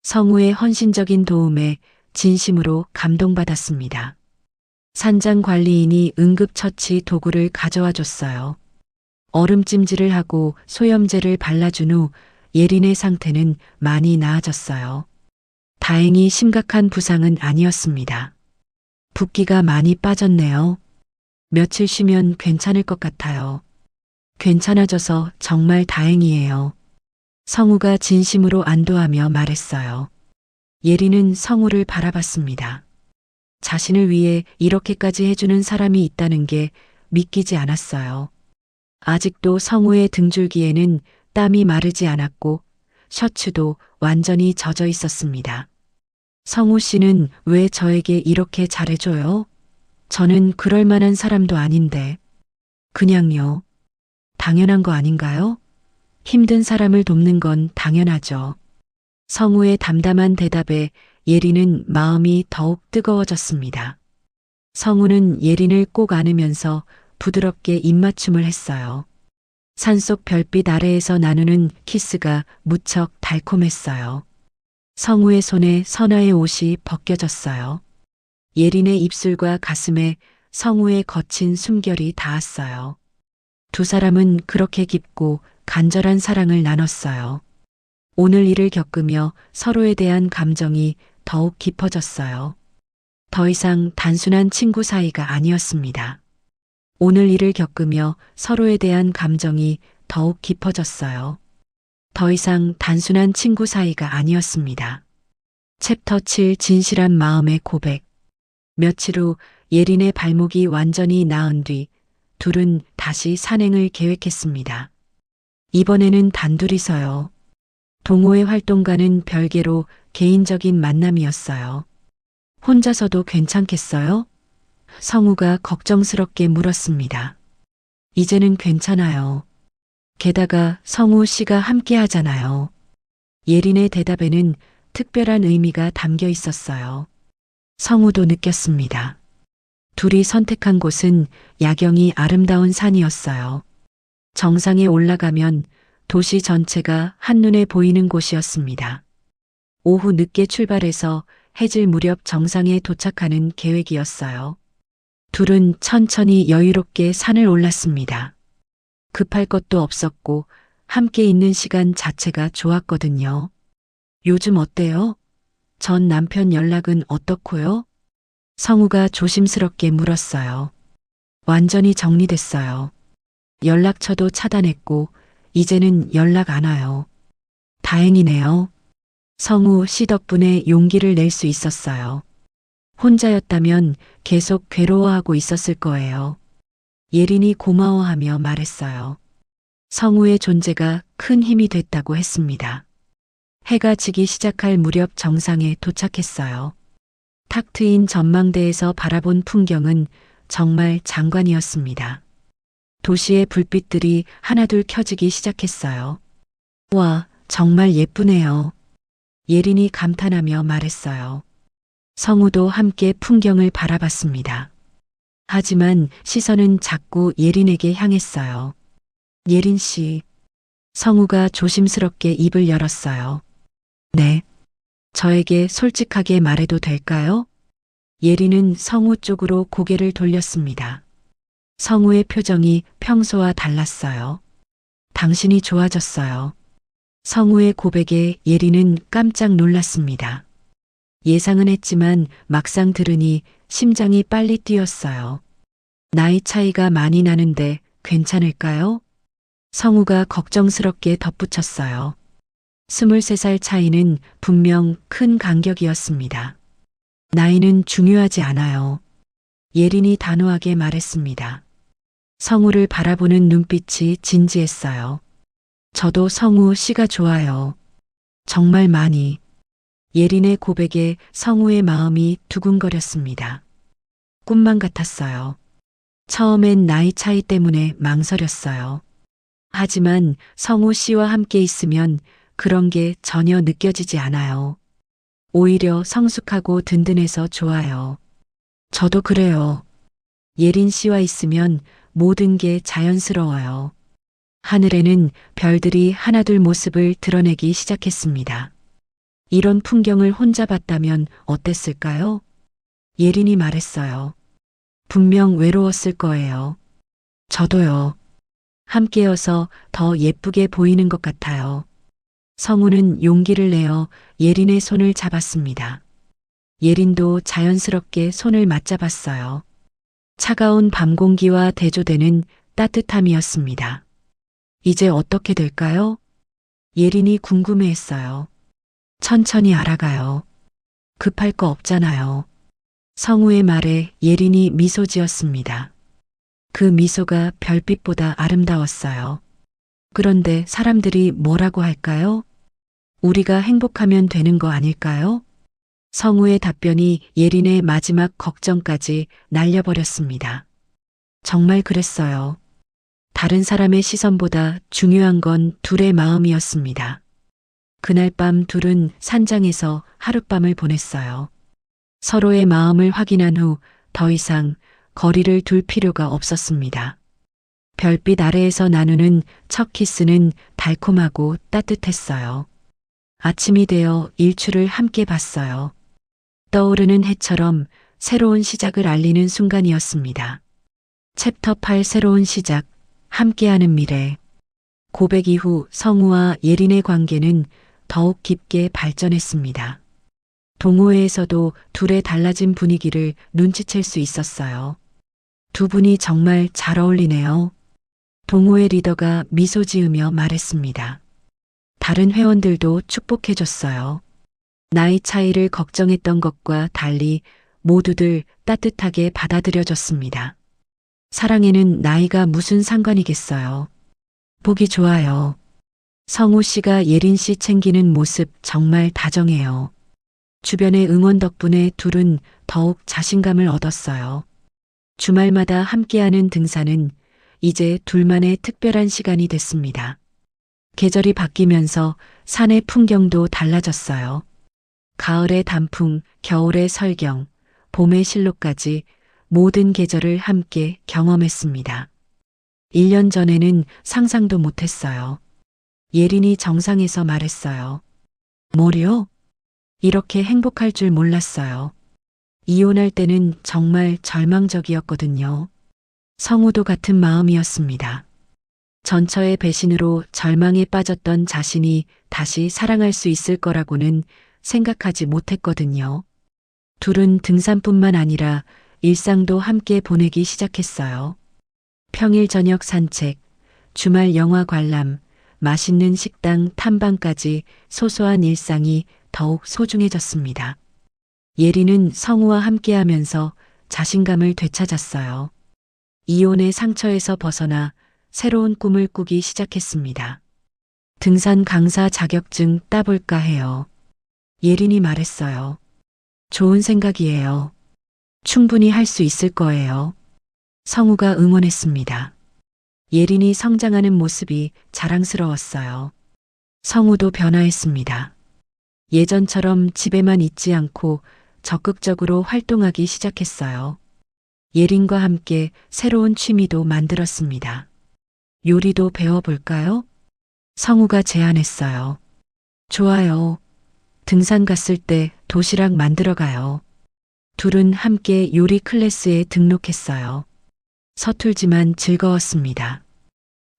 성우의 헌신적인 도움에 진심으로 감동받았습니다. 산장 관리인이 응급처치 도구를 가져와 줬어요. 얼음찜질을 하고 소염제를 발라준 후 예린의 상태는 많이 나아졌어요. 다행히 심각한 부상은 아니었습니다. 붓기가 많이 빠졌네요. 며칠 쉬면 괜찮을 것 같아요. 괜찮아져서 정말 다행이에요. 성우가 진심으로 안도하며 말했어요. 예린은 성우를 바라봤습니다. 자신을 위해 이렇게까지 해주는 사람이 있다는 게 믿기지 않았어요. 아직도 성우의 등줄기에는 땀이 마르지 않았고 셔츠도 완전히 젖어 있었습니다. 성우 씨는 왜 저에게 이렇게 잘해줘요? 저는 그럴 만한 사람도 아닌데. 그냥요. 당연한 거 아닌가요? 힘든 사람을 돕는 건 당연하죠. 성우의 담담한 대답에 예린은 마음이 더욱 뜨거워졌습니다. 성우는 예린을 꼭 안으면서 부드럽게 입맞춤을 했어요. 산속 별빛 아래에서 나누는 키스가 무척 달콤했어요. 성우의 손에 선아의 옷이 벗겨졌어요. 예린의 입술과 가슴에 성우의 거친 숨결이 닿았어요. 두 사람은 그렇게 깊고 간절한 사랑을 나눴어요. 오늘 일을 겪으며 서로에 대한 감정이 더욱 깊어졌어요. 더 이상 단순한 친구 사이가 아니었습니다. 오늘 일을 겪으며 서로에 대한 감정이 더욱 깊어졌어요. 더 이상 단순한 친구 사이가 아니었습니다. 챕터 7 진실한 마음의 고백. 며칠 후 예린의 발목이 완전히 나은 뒤 둘은 다시 산행을 계획했습니다. 이번에는 단둘이서요. 동호회 활동과는 별개로 개인적인 만남이었어요. 혼자서도 괜찮겠어요? 성우가 걱정스럽게 물었습니다. 이제는 괜찮아요. 게다가 성우 씨가 함께 하잖아요. 예린의 대답에는 특별한 의미가 담겨 있었어요. 성우도 느꼈습니다. 둘이 선택한 곳은 야경이 아름다운 산이었어요. 정상에 올라가면 도시 전체가 한눈에 보이는 곳이었습니다. 오후 늦게 출발해서 해질 무렵 정상에 도착하는 계획이었어요. 둘은 천천히 여유롭게 산을 올랐습니다. 급할 것도 없었고 함께 있는 시간 자체가 좋았거든요. 요즘 어때요? 전 남편 연락은 어떻고요? 성우가 조심스럽게 물었어요. 완전히 정리됐어요. 연락처도 차단했고 이제는 연락 안 와요. 다행이네요. 성우 씨 덕분에 용기를 낼 수 있었어요. 혼자였다면 계속 괴로워하고 있었을 거예요. 예린이 고마워하며 말했어요. 성우의 존재가 큰 힘이 됐다고 했습니다. 해가 지기 시작할 무렵 정상에 도착했어요. 탁 트인 전망대에서 바라본 풍경은 정말 장관이었습니다. 도시의 불빛들이 하나둘 켜지기 시작했어요. 와, 정말 예쁘네요. 예린이 감탄하며 말했어요. 성우도 함께 풍경을 바라봤습니다. 하지만 시선은 자꾸 예린에게 향했어요. 예린 씨. 성우가 조심스럽게 입을 열었어요. 네. 저에게 솔직하게 말해도 될까요? 예린은 성우 쪽으로 고개를 돌렸습니다. 성우의 표정이 평소와 달랐어요. 당신이 좋아졌어요. 성우의 고백에 예린은 깜짝 놀랐습니다. 예상은 했지만 막상 들으니 심장이 빨리 뛰었어요. 나이 차이가 많이 나는데 괜찮을까요? 성우가 걱정스럽게 덧붙였어요. 23살 차이는 분명 큰 간격이었습니다. 나이는 중요하지 않아요. 예린이 단호하게 말했습니다. 성우를 바라보는 눈빛이 진지했어요. 저도 성우 씨가 좋아요. 정말 많이. 예린의 고백에 성우의 마음이 두근거렸습니다. 꿈만 같았어요. 처음엔 나이 차이 때문에 망설였어요. 하지만 성우 씨와 함께 있으면 그런 게 전혀 느껴지지 않아요. 오히려 성숙하고 든든해서 좋아요. 저도 그래요. 예린 씨와 있으면 모든 게 자연스러워요. 하늘에는 별들이 하나둘 모습을 드러내기 시작했습니다. 이런 풍경을 혼자 봤다면 어땠을까요? 예린이 말했어요. 분명 외로웠을 거예요. 저도요. 함께여서 더 예쁘게 보이는 것 같아요. 성우는 용기를 내어 예린의 손을 잡았습니다. 예린도 자연스럽게 손을 맞잡았어요. 차가운 밤 공기와 대조되는 따뜻함이었습니다. 이제 어떻게 될까요? 예린이 궁금해했어요. 천천히 알아가요. 급할 거 없잖아요. 성우의 말에 예린이 미소 지었습니다. 그 미소가 별빛보다 아름다웠어요. 그런데 사람들이 뭐라고 할까요? 우리가 행복하면 되는 거 아닐까요? 성우의 답변이 예린의 마지막 걱정까지 날려버렸습니다. 정말 그랬어요. 다른 사람의 시선보다 중요한 건 둘의 마음이었습니다. 그날 밤 둘은 산장에서 하룻밤을 보냈어요. 서로의 마음을 확인한 후 더 이상 거리를 둘 필요가 없었습니다. 별빛 아래에서 나누는 첫 키스는 달콤하고 따뜻했어요. 아침이 되어 일출을 함께 봤어요. 떠오르는 해처럼 새로운 시작을 알리는 순간이었습니다. 챕터 8 새로운 시작, 함께하는 미래. 고백 이후 성우와 예린의 관계는 더욱 깊게 발전했습니다. 동호회에서도 둘의 달라진 분위기를 눈치챌 수 있었어요. 두 분이 정말 잘 어울리네요. 동호회 리더가 미소 지으며 말했습니다. 다른 회원들도 축복해줬어요. 나이 차이를 걱정했던 것과 달리 모두들 따뜻하게 받아들여졌습니다. 사랑에는 나이가 무슨 상관이겠어요. 보기 좋아요. 성우 씨가 예린 씨 챙기는 모습 정말 다정해요. 주변의 응원 덕분에 둘은 더욱 자신감을 얻었어요. 주말마다 함께하는 등산은 이제 둘만의 특별한 시간이 됐습니다. 계절이 바뀌면서 산의 풍경도 달라졌어요. 가을의 단풍, 겨울의 설경, 봄의 실록까지 모든 계절을 함께 경험했습니다. 1년 전에는 상상도 못했어요. 예린이 정상에서 말했어요. 뭐요? 이렇게 행복할 줄 몰랐어요. 이혼할 때는 정말 절망적이었거든요. 성우도 같은 마음이었습니다. 전처의 배신으로 절망에 빠졌던 자신이 다시 사랑할 수 있을 거라고는 생각하지 못했거든요. 둘은 등산뿐만 아니라 일상도 함께 보내기 시작했어요. 평일 저녁 산책, 주말 영화 관람, 맛있는 식당 탐방까지 소소한 일상이 더욱 소중해졌습니다. 예리는 성우와 함께하면서 자신감을 되찾았어요. 이혼의 상처에서 벗어나 새로운 꿈을 꾸기 시작했습니다. 등산 강사 자격증 따볼까 해요. 예린이 말했어요. 좋은 생각이에요. 충분히 할 수 있을 거예요. 성우가 응원했습니다. 예린이 성장하는 모습이 자랑스러웠어요. 성우도 변화했습니다. 예전처럼 집에만 있지 않고 적극적으로 활동하기 시작했어요. 예린과 함께 새로운 취미도 만들었습니다. 요리도 배워볼까요? 성우가 제안했어요. 좋아요. 등산 갔을 때 도시락 만들어 가요. 둘은 함께 요리 클래스에 등록했어요. 서툴지만 즐거웠습니다.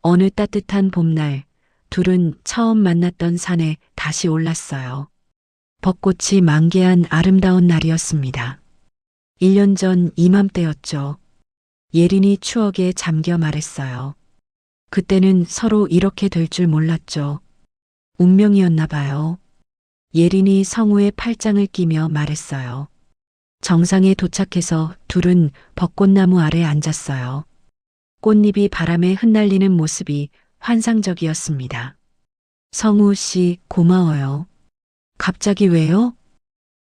어느 따뜻한 봄날, 둘은 처음 만났던 산에 다시 올랐어요. 벚꽃이 만개한 아름다운 날이었습니다. 1년 전 이맘때였죠. 예린이 추억에 잠겨 말했어요. 그때는 서로 이렇게 될 줄 몰랐죠. 운명이었나 봐요. 예린이 성우의 팔짱을 끼며 말했어요. 정상에 도착해서 둘은 벚꽃나무 아래 앉았어요. 꽃잎이 바람에 흩날리는 모습이 환상적이었습니다. 성우 씨, 고마워요. 갑자기 왜요?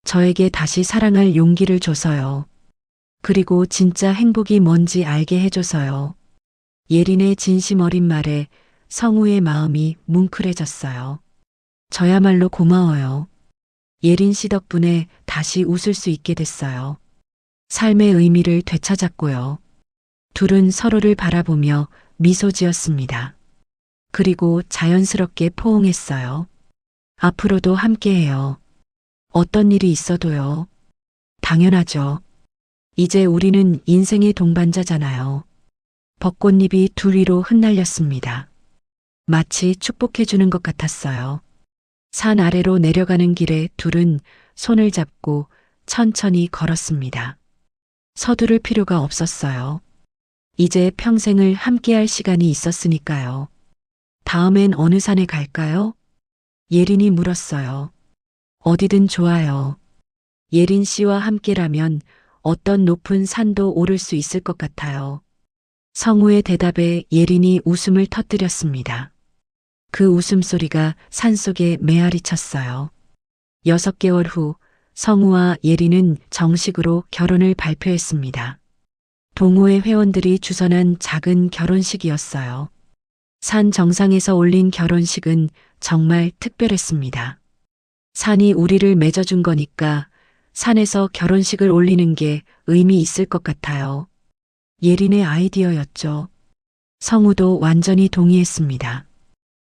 저에게 다시 사랑할 용기를 줘서요. 그리고 진짜 행복이 뭔지 알게 해줘서요. 예린의 진심 어린 말에 성우의 마음이 뭉클해졌어요. 저야말로 고마워요. 예린 씨 덕분에 다시 웃을 수 있게 됐어요. 삶의 의미를 되찾았고요. 둘은 서로를 바라보며 미소 지었습니다. 그리고 자연스럽게 포옹했어요. 앞으로도 함께해요. 어떤 일이 있어도요. 당연하죠. 이제 우리는 인생의 동반자잖아요. 벚꽃잎이 둘 위로 흩날렸습니다. 마치 축복해주는 것 같았어요. 산 아래로 내려가는 길에 둘은 손을 잡고 천천히 걸었습니다. 서두를 필요가 없었어요. 이제 평생을 함께할 시간이 있었으니까요. 다음엔 어느 산에 갈까요? 예린이 물었어요. 어디든 좋아요. 예린 씨와 함께라면 어떤 높은 산도 오를 수 있을 것 같아요. 성우의 대답에 예린이 웃음을 터뜨렸습니다. 그 웃음소리가 산속에 메아리 쳤어요. 6개월 후 성우와 예린은 정식으로 결혼을 발표했습니다. 동호회 회원들이 주선한 작은 결혼식이었어요. 산 정상에서 올린 결혼식은 정말 특별했습니다. 산이 우리를 맺어준 거니까 산에서 결혼식을 올리는 게 의미 있을 것 같아요. 예린의 아이디어였죠. 성우도 완전히 동의했습니다.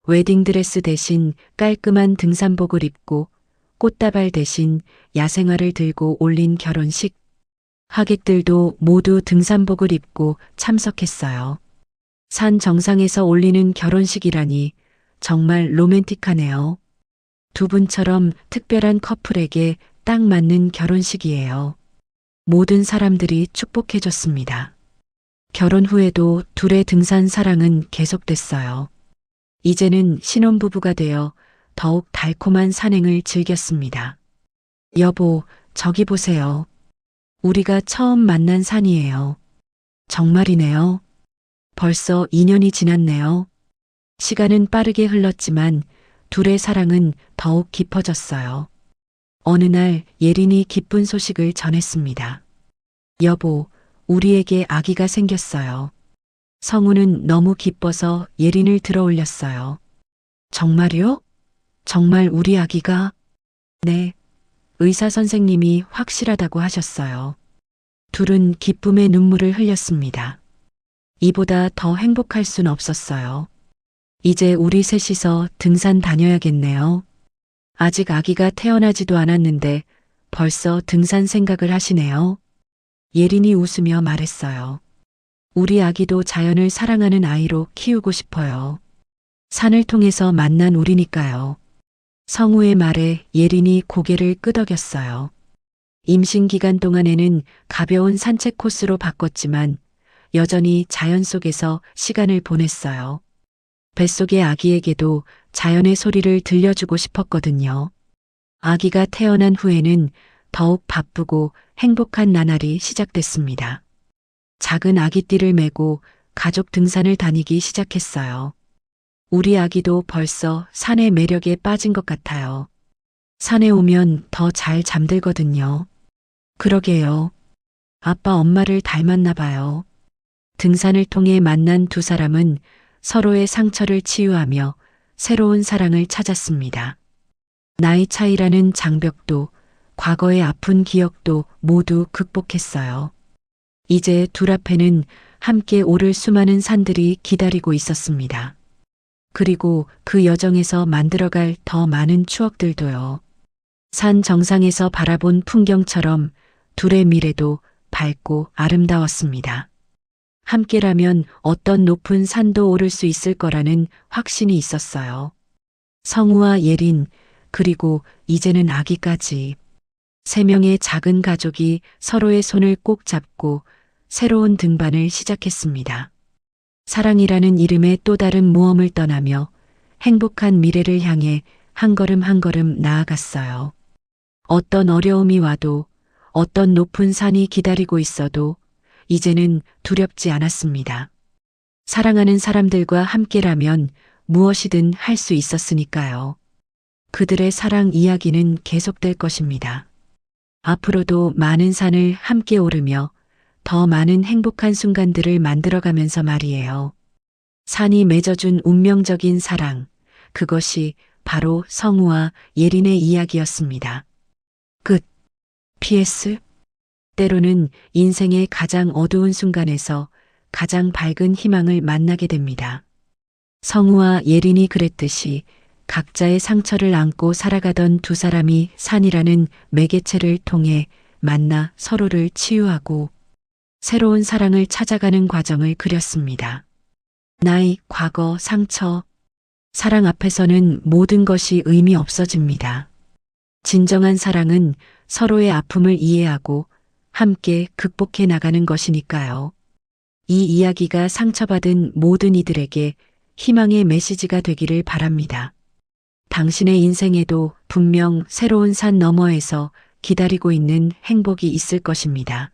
웨딩드레스 대신 깔끔한 등산복을 입고 꽃다발 대신 야생화를 들고 올린 결혼식. 하객들도 모두 등산복을 입고 참석했어요. 산 정상에서 올리는 결혼식이라니 정말 로맨틱하네요. 두 분처럼 특별한 커플에게 딱 맞는 결혼식이에요. 모든 사람들이 축복해줬습니다. 결혼 후에도 둘의 등산 사랑은 계속됐어요. 이제는 신혼부부가 되어 더욱 달콤한 산행을 즐겼습니다. 여보, 저기 보세요. 우리가 처음 만난 산이에요. 정말이네요. 벌써 2년이 지났네요. 시간은 빠르게 흘렀지만 둘의 사랑은 더욱 깊어졌어요. 어느 날 예린이 기쁜 소식을 전했습니다. 여보, 우리에게 아기가 생겼어요. 성우는 너무 기뻐서 예린을 들어올렸어요. 정말요? 정말 우리 아기가? 네. 의사 선생님이 확실하다고 하셨어요. 둘은 기쁨의 눈물을 흘렸습니다. 이보다 더 행복할 순 없었어요. 이제 우리 셋이서 등산 다녀야겠네요. 아직 아기가 태어나지도 않았는데 벌써 등산 생각을 하시네요. 예린이 웃으며 말했어요. 우리 아기도 자연을 사랑하는 아이로 키우고 싶어요. 산을 통해서 만난 우리니까요. 성우의 말에 예린이 고개를 끄덕였어요. 임신 기간 동안에는 가벼운 산책 코스로 바꿨지만 여전히 자연 속에서 시간을 보냈어요. 뱃속의 아기에게도 자연의 소리를 들려주고 싶었거든요. 아기가 태어난 후에는 더욱 바쁘고 행복한 나날이 시작됐습니다. 작은 아기띠를 메고 가족 등산을 다니기 시작했어요. 우리 아기도 벌써 산의 매력에 빠진 것 같아요. 산에 오면 더 잘 잠들거든요. 그러게요. 아빠 엄마를 닮았나 봐요. 등산을 통해 만난 두 사람은 서로의 상처를 치유하며 새로운 사랑을 찾았습니다. 나이 차이라는 장벽도 과거의 아픈 기억도 모두 극복했어요. 이제 둘 앞에는 함께 오를 수많은 산들이 기다리고 있었습니다. 그리고 그 여정에서 만들어갈 더 많은 추억들도요. 산 정상에서 바라본 풍경처럼 둘의 미래도 밝고 아름다웠습니다. 함께라면 어떤 높은 산도 오를 수 있을 거라는 확신이 있었어요. 성우와 예린, 그리고 이제는 아기까지. 3명의 작은 가족이 서로의 손을 꼭 잡고 새로운 등반을 시작했습니다. 사랑이라는 이름의 또 다른 모험을 떠나며 행복한 미래를 향해 한 걸음 한 걸음 나아갔어요. 어떤 어려움이 와도 어떤 높은 산이 기다리고 있어도 이제는 두렵지 않았습니다. 사랑하는 사람들과 함께라면 무엇이든 할 수 있었으니까요. 그들의 사랑 이야기는 계속될 것입니다. 앞으로도 많은 산을 함께 오르며 더 많은 행복한 순간들을 만들어가면서 말이에요. 산이 맺어준 운명적인 사랑, 그것이 바로 성우와 예린의 이야기였습니다. 끝. PS. 때로는 인생의 가장 어두운 순간에서 가장 밝은 희망을 만나게 됩니다. 성우와 예린이 그랬듯이 각자의 상처를 안고 살아가던 두 사람이 산이라는 매개체를 통해 만나 서로를 치유하고 새로운 사랑을 찾아가는 과정을 그렸습니다. 나이, 과거, 상처, 사랑 앞에서는 모든 것이 의미 없어집니다. 진정한 사랑은 서로의 아픔을 이해하고 함께 극복해 나가는 것이니까요. 이 이야기가 상처받은 모든 이들에게 희망의 메시지가 되기를 바랍니다. 당신의 인생에도 분명 새로운 산 너머에서 기다리고 있는 행복이 있을 것입니다.